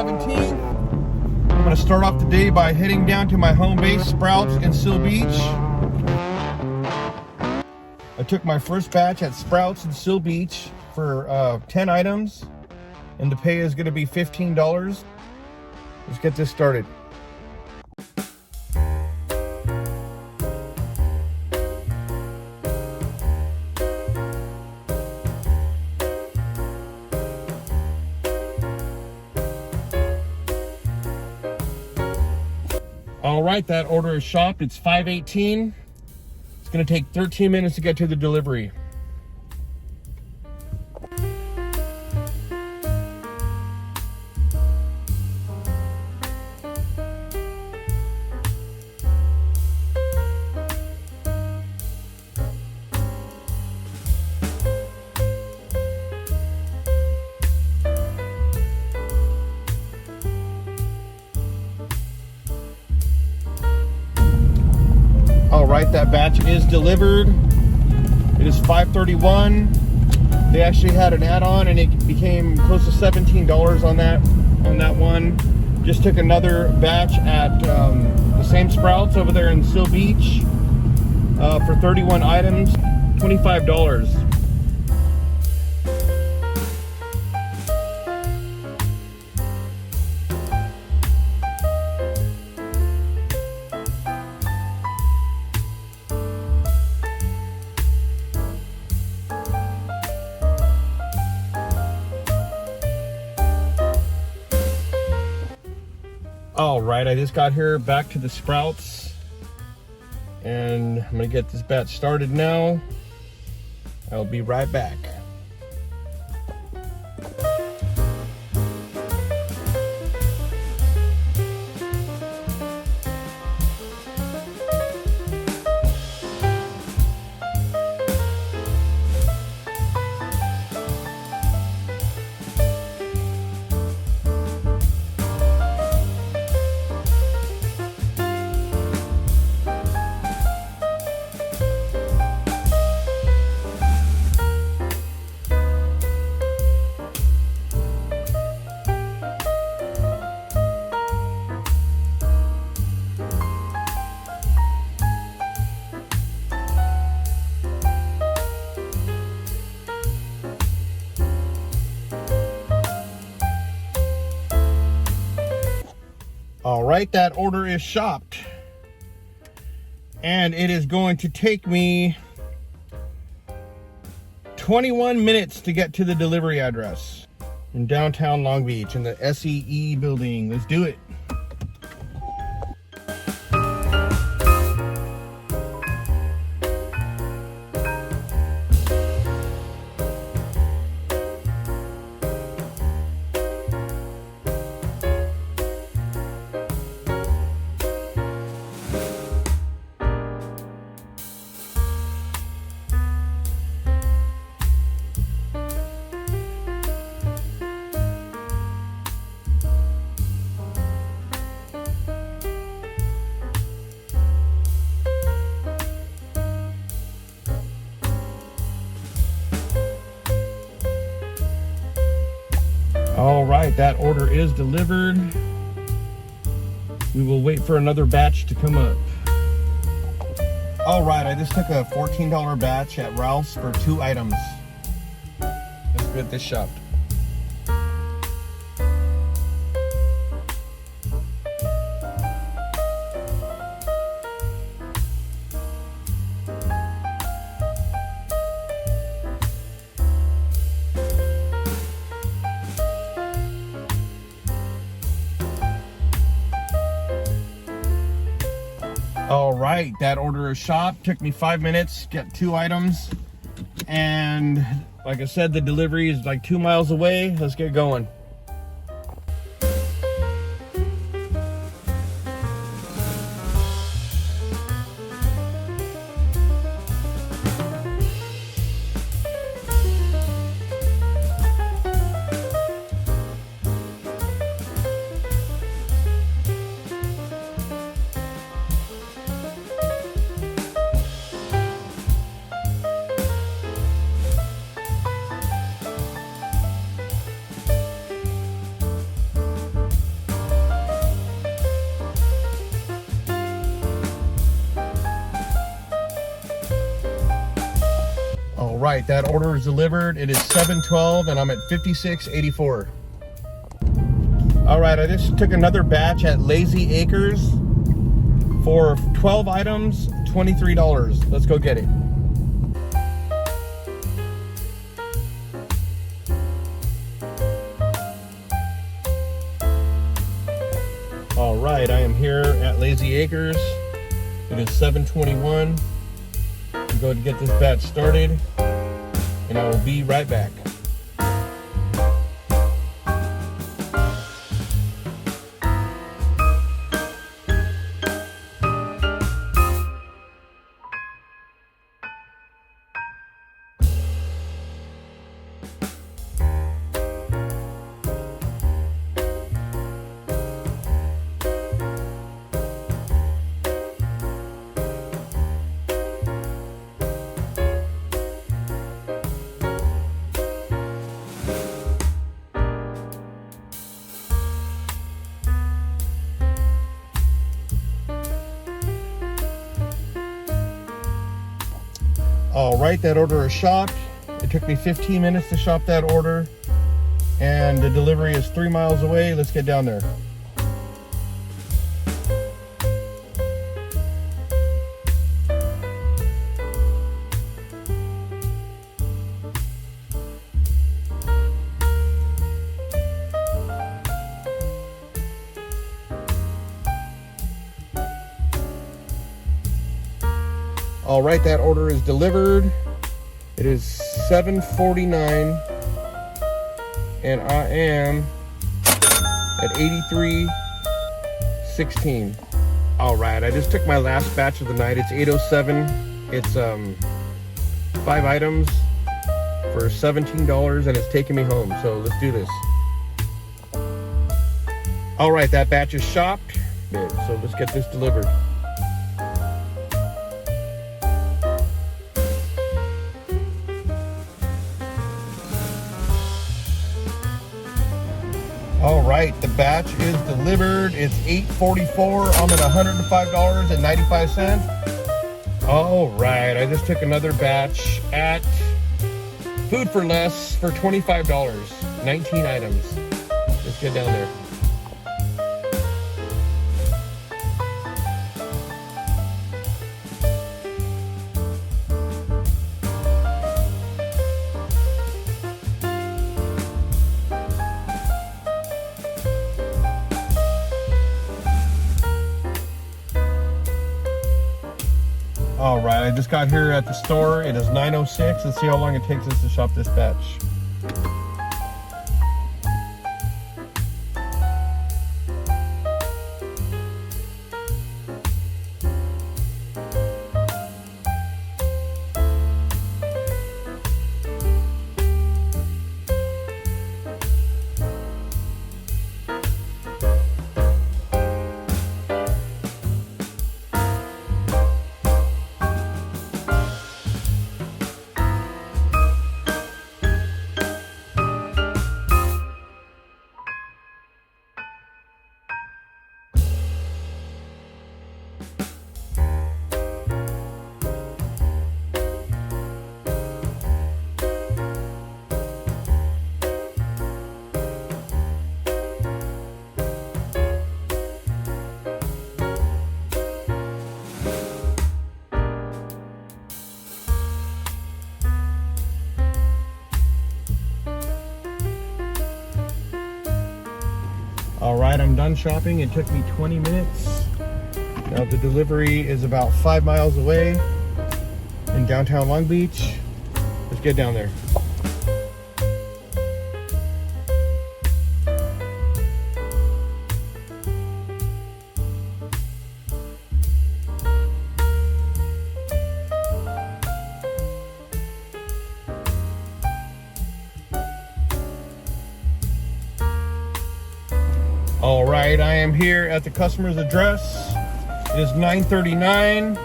17th. I'm going to start off the day by heading down to my home base, Sprouts in Seal Beach. I took my first batch at Sprouts in Seal Beach for 10 items, and the pay is going to be $15. Let's get this started. All right, that order is shopped. It's 5:18. It's going to take 13 minutes to get to the delivery. All right, that batch is delivered. It is 5:31. They actually had an add-on and it became close to $17 on that one. Just took another batch at the same Sprouts over there in Seal Beach for 31 items, $25. All right, I just got here back to the Sprouts and I'm gonna get this batch started now. I'll be right back. All right, that order is shopped. And it is going to take me 21 minutes to get to the delivery address in downtown Long Beach in the SEE building. Let's do it. All right, that order is delivered. We will wait for another batch to come up. All right, I just took a $14 batch at Ralph's for 2 items. Let's get this shopped. All right, that order is shopped. Took me 5 minutes, get 2 items. And like I said, the delivery is like 2 miles away. Let's get going. right, that order is delivered. It is 7:12 and I'm at 56.84. All right, I just took another batch at Lazy Acres for 12 items, $23. Let's go get it. All right, I am here at Lazy Acres. It is 7:21. I'm going to get this batch started, and I will be right back. All right, that order is shopped. It took me 15 minutes to shop that order, and the delivery is 3 miles away. Let's get down there. All right, that order is delivered. It is 7:49 and I am at 83.16. All right, I just took my last batch of the night. It's 8:07. It's 5 items for $17 and it's taking me home. So let's do this. All right, that batch is shopped. So let's get this delivered. All right, the batch is delivered. It's 8:44. I'm at $105.95. All right, I just took another batch at Food for Less for $25. 19 items. Let's get down there. All right, I just got here at the store. It is 9:06. Let's see how long it takes us to shop this batch. All right, I'm done shopping. It took me 20 minutes. Now the delivery is about 5 miles away in downtown Long Beach. Let's get down there. All right, I am here at the customer's address. It is 9:39.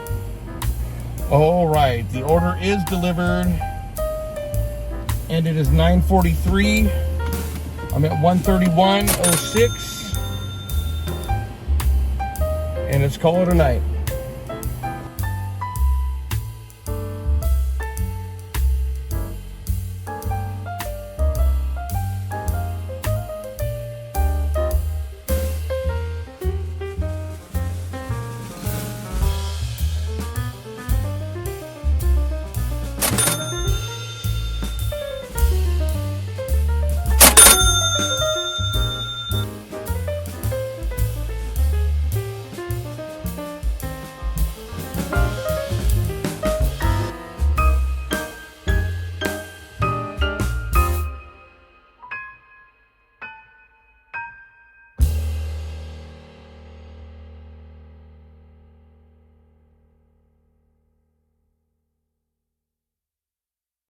All right, the order is delivered and it is 9:43. I'm at 131.06 and let's call it a night.